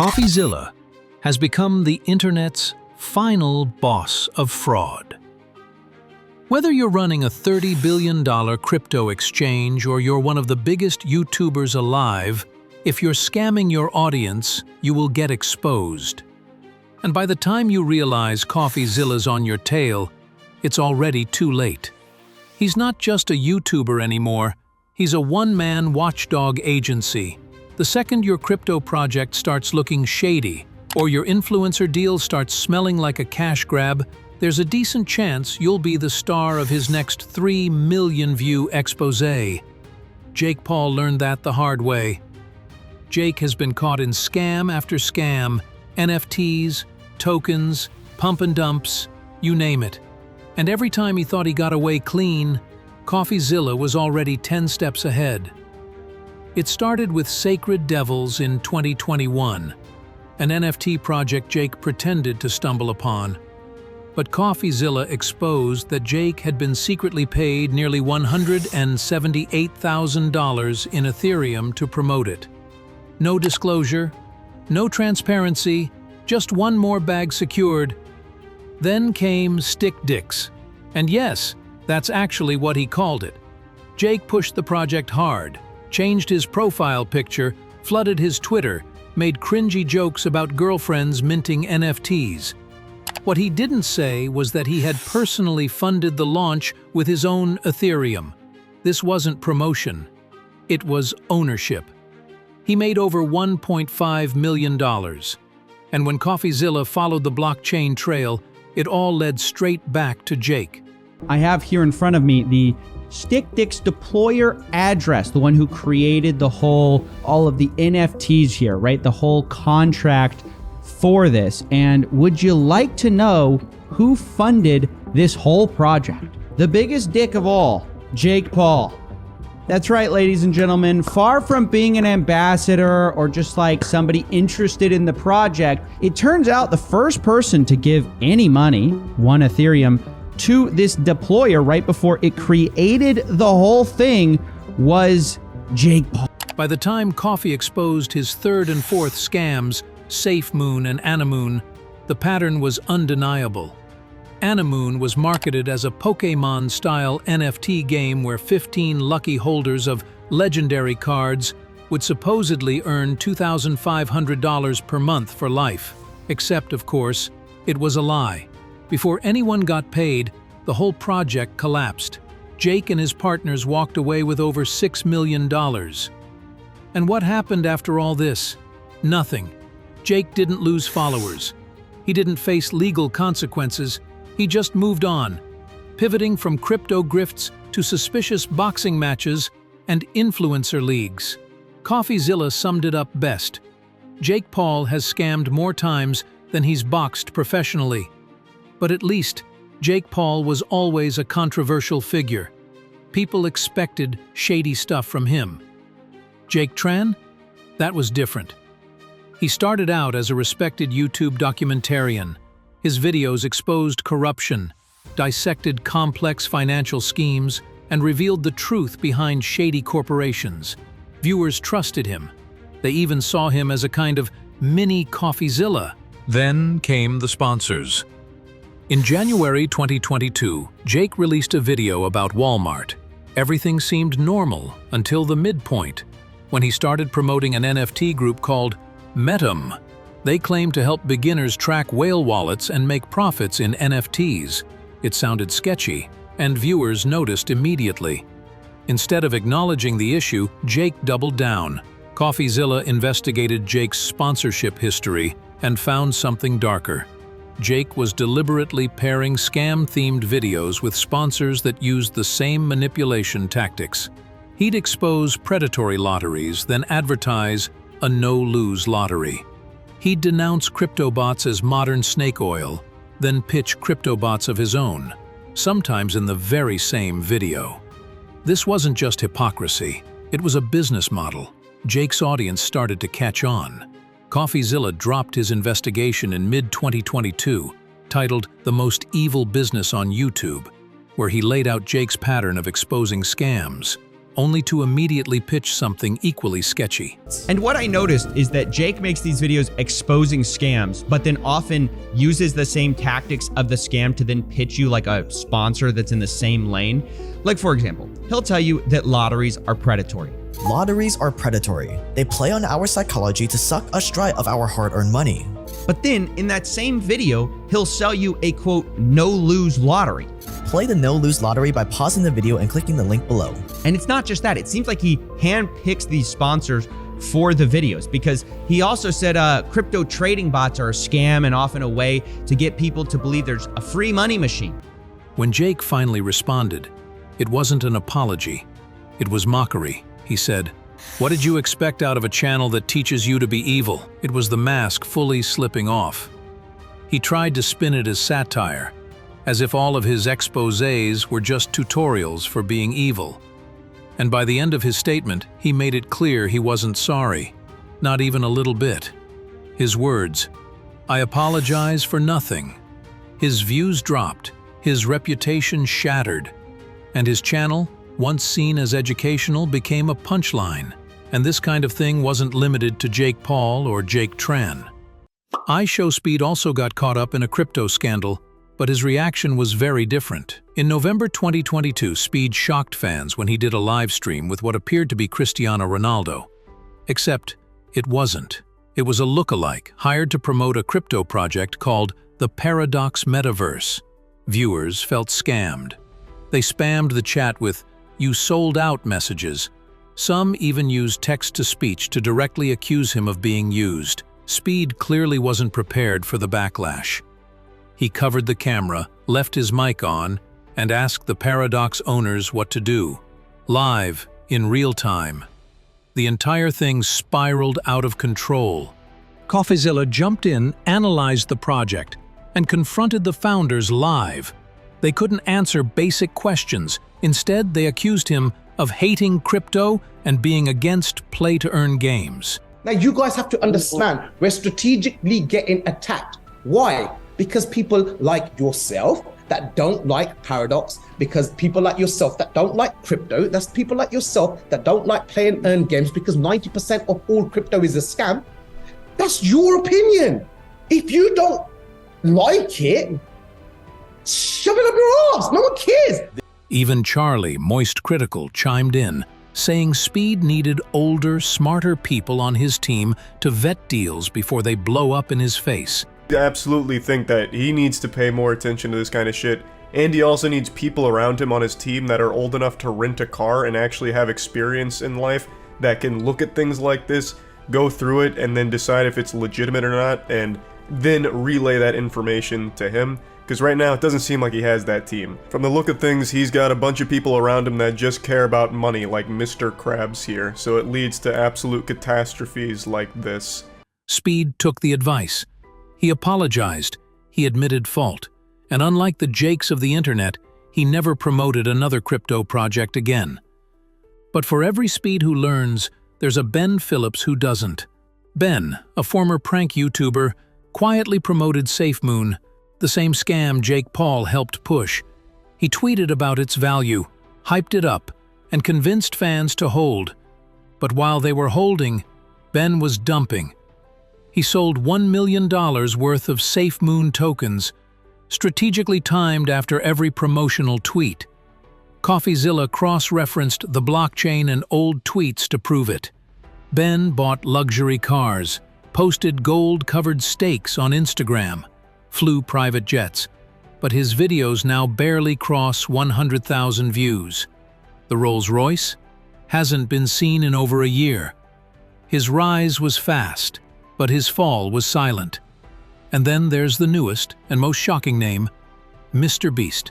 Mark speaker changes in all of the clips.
Speaker 1: Coffeezilla has become the internet's final boss of fraud. Whether you're running a $30 billion crypto exchange or you're one of the biggest YouTubers alive, if you're scamming your audience, you will get exposed. And by the time you realize Coffeezilla's on your tail, it's already too late. He's not just a YouTuber anymore, he's a one-man watchdog agency. The second your crypto project starts looking shady, or your influencer deal starts smelling like a cash grab, there's a decent chance you'll be the star of his next 3 million view expose. Jake Paul learned that the hard way. Jake has been caught in scam after scam, NFTs, tokens, pump and dumps, you name it. And every time he thought he got away clean, Coffeezilla was already 10 steps ahead. It started with Sacred Devils in 2021, an NFT project Jake pretended to stumble upon. But Coffeezilla exposed that Jake had been secretly paid nearly $178,000 in Ethereum to promote it. No disclosure, no transparency, just one more bag secured. Then came Stick Dicks. And yes, that's actually what he called it. Jake pushed the project hard, changed his profile picture, flooded his Twitter, made cringy jokes about girlfriends minting NFTs. What he didn't say was that he had personally funded the launch with his own Ethereum. This wasn't promotion. It was ownership. He made over $1.5 million. And when Coffeezilla followed the blockchain trail, it all led straight back to Jake.
Speaker 2: I have here in front of me the StickDicks deployer address, the one who created all of the NFTs here, right? The whole contract for this. And would you like to know who funded this whole project? The biggest dick of all, Jake Paul. That's right, ladies and gentlemen. Far from being an ambassador or just like somebody interested in the project, it turns out the first person to give any money, 1 Ethereum, to this deployer right before it created the whole thing was Jake Paul.
Speaker 1: By the time Coffee exposed his third and fourth scams, SafeMoon and Anamoon, the pattern was undeniable. Anamoon was marketed as a Pokémon-style NFT game where 15 lucky holders of legendary cards would supposedly earn $2,500 per month for life. Except, of course, it was a lie. Before anyone got paid, the whole project collapsed. Jake and his partners walked away with over $6 million. And what happened after all this? Nothing. Jake didn't lose followers. He didn't face legal consequences. He just moved on, pivoting from crypto grifts to suspicious boxing matches and influencer leagues. Coffeezilla summed it up best. Jake Paul has scammed more times than he's boxed professionally. But at least, Jake Paul was always a controversial figure. People expected shady stuff from him. Jake Tran? That was different. He started out as a respected YouTube documentarian. His videos exposed corruption, dissected complex financial schemes, and revealed the truth behind shady corporations. Viewers trusted him. They even saw him as a kind of mini Coffeezilla. Then came the sponsors. In January 2022, Jake released a video about Walmart. Everything seemed normal until the midpoint, when he started promoting an NFT group called Metum. They claimed to help beginners track whale wallets and make profits in NFTs. It sounded sketchy, and viewers noticed immediately. Instead of acknowledging the issue, Jake doubled down. Coffeezilla investigated Jake's sponsorship history and found something darker. Jake was deliberately pairing scam-themed videos with sponsors that used the same manipulation tactics. He'd expose predatory lotteries, then advertise a no-lose lottery. He'd denounce cryptobots as modern snake oil, then pitch cryptobots of his own, sometimes in the very same video. This wasn't just hypocrisy, it was a business model. Jake's audience started to catch on. Coffeezilla dropped his investigation in mid-2022, titled The Most Evil Business on YouTube, where he laid out Jake's pattern of exposing scams. only to immediately pitch something equally sketchy.
Speaker 2: And what I noticed is that Jake makes these videos exposing scams, but then often uses the same tactics of the scam to then pitch you like a sponsor that's in the same lane. Like, for example, he'll tell you that lotteries are predatory.
Speaker 3: Lotteries are predatory. They play on our psychology to suck us dry of our hard-earned money.
Speaker 2: But then in that same video, he'll sell you a quote, no-lose lottery.
Speaker 3: Play the no-lose lottery by pausing the video and clicking the link below.
Speaker 2: And it's not just that. It seems like he handpicks these sponsors for the videos, because he also said crypto trading bots are a scam and often a way to get people to believe there's a free money machine.
Speaker 1: When Jake finally responded, it wasn't an apology. It was mockery. He said, "What did you expect out of a channel that teaches you to be evil?" It was the mask fully slipping off. He tried to spin it as satire, as if all of his exposés were just tutorials for being evil. And by the end of his statement, he made it clear he wasn't sorry, not even a little bit. His words, "I apologize for nothing." His views dropped, his reputation shattered, and his channel, once seen as educational, became a punchline. And this kind of thing wasn't limited to Jake Paul or Jake Tran. IShowSpeed also got caught up in a crypto scandal, but his reaction was very different. In November 2022, Speed shocked fans when he did a live stream with what appeared to be Cristiano Ronaldo. Except, it wasn't. It was a lookalike hired to promote a crypto project called the Paradox Metaverse. Viewers felt scammed. They spammed the chat with "you sold out" messages. Some even used text-to-speech to directly accuse him of being used. Speed clearly wasn't prepared for the backlash. He covered the camera, left his mic on, and asked the Paradox owners what to do. Live, in real time. The entire thing spiraled out of control. Coffeezilla jumped in, analyzed the project, and confronted the founders live. They couldn't answer basic questions. Instead, they accused him of hating crypto and being against play-to-earn games.
Speaker 4: Now, you guys have to understand, we're strategically getting attacked. Why? Because people like yourself that don't like Paradox, because people like yourself that don't like crypto, that's people like yourself that don't like play and earn games, because 90% of all crypto is a scam. That's your opinion. If you don't like it, shove it up your ass. No one cares.
Speaker 1: Even Charlie, moist critical, chimed in, saying Speed needed older, smarter people on his team to vet deals before they blow up in his face.
Speaker 5: I absolutely think that he needs to pay more attention to this kind of shit, and he also needs people around him on his team that are old enough to rent a car and actually have experience in life that can look at things like this, go through it, and then decide if it's legitimate or not, and then relay that information to him. Because right now, it doesn't seem like he has that team. From the look of things, he's got a bunch of people around him that just care about money, like Mr. Krabs here, so it leads to absolute catastrophes like this.
Speaker 1: Speed took the advice. He apologized, he admitted fault, and unlike the Jakes of the internet, he never promoted another crypto project again. But for every Speed who learns, there's a Ben Phillips who doesn't. Ben, a former prank YouTuber, quietly promoted SafeMoon, the same scam Jake Paul helped push. He tweeted about its value, hyped it up, and convinced fans to hold. But while they were holding, Ben was dumping. He sold $1 million worth of SafeMoon tokens, strategically timed after every promotional tweet. Coffeezilla cross-referenced the blockchain and old tweets to prove it. Ben bought luxury cars, posted gold-covered steaks on Instagram, flew private jets, but his videos now barely cross 100,000 views. The Rolls-Royce hasn't been seen in over a year. His rise was fast, but his fall was silent. And then there's the newest and most shocking name, MrBeast.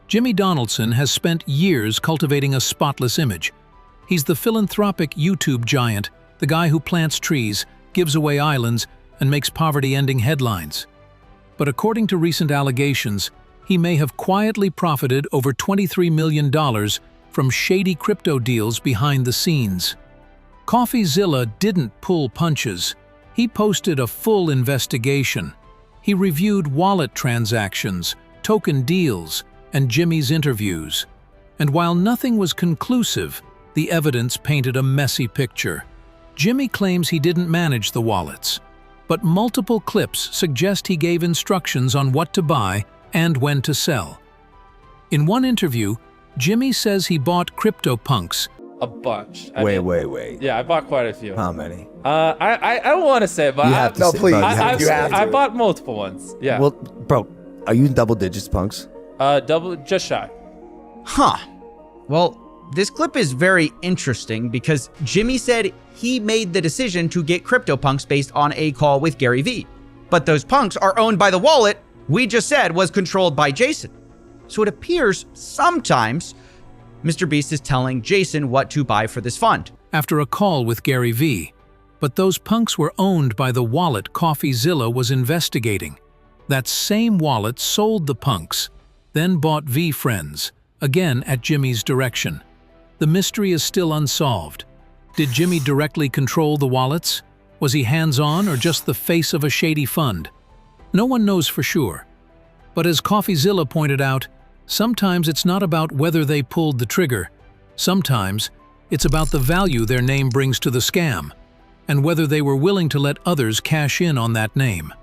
Speaker 1: Jimmy Donaldson has spent years cultivating a spotless image. He's the philanthropic YouTube giant, the guy who plants trees, gives away islands, and makes poverty-ending headlines. But according to recent allegations, he may have quietly profited over $23 million from shady crypto deals behind the scenes. Coffeezilla didn't pull punches. He posted a full investigation. He reviewed wallet transactions, token deals, and Jimmy's interviews. And while nothing was conclusive, the evidence painted a messy picture. Jimmy claims he didn't manage the wallets, but multiple clips suggest he gave instructions on what to buy and when to sell. In one interview, Jimmy says he bought CryptoPunks.
Speaker 6: A bunch.
Speaker 7: Wait.
Speaker 6: Yeah, I bought quite a few.
Speaker 7: How many?
Speaker 6: I don't want to say, but
Speaker 7: You have to
Speaker 8: No,
Speaker 7: say-
Speaker 8: please.
Speaker 7: bro, you
Speaker 6: I,
Speaker 7: have to say.
Speaker 6: I bought multiple ones. Yeah.
Speaker 7: Well, bro, are you in double digits, punks?
Speaker 6: Double, just shy.
Speaker 2: Huh. Well, this clip is very interesting because Jimmy said he made the decision to get CryptoPunks based on a call with Gary Vee. But those punks are owned by the wallet we just said was controlled by Jason. So it appears sometimes MrBeast is telling Jason what to buy for this fund.
Speaker 1: After a call with Gary Vee, but those punks were owned by the wallet Coffeezilla was investigating. That same wallet sold the punks, then bought V Friends, again at Jimmy's direction. The mystery is still unsolved. Did Jimmy directly control the wallets? Was he hands-on or just the face of a shady fund? No one knows for sure. But as Coffeezilla pointed out, sometimes it's not about whether they pulled the trigger. Sometimes it's about the value their name brings to the scam, and whether they were willing to let others cash in on that name.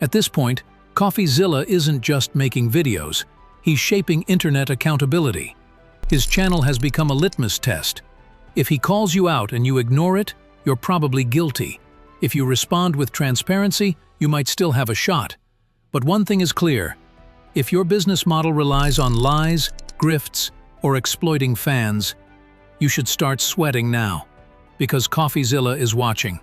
Speaker 1: At this point, Coffeezilla isn't just making videos, he's shaping internet accountability. His channel has become a litmus test. If he calls you out and you ignore it, you're probably guilty. If you respond with transparency, you might still have a shot. But one thing is clear: if your business model relies on lies, grifts, or exploiting fans, you should start sweating now, because Coffeezilla is watching.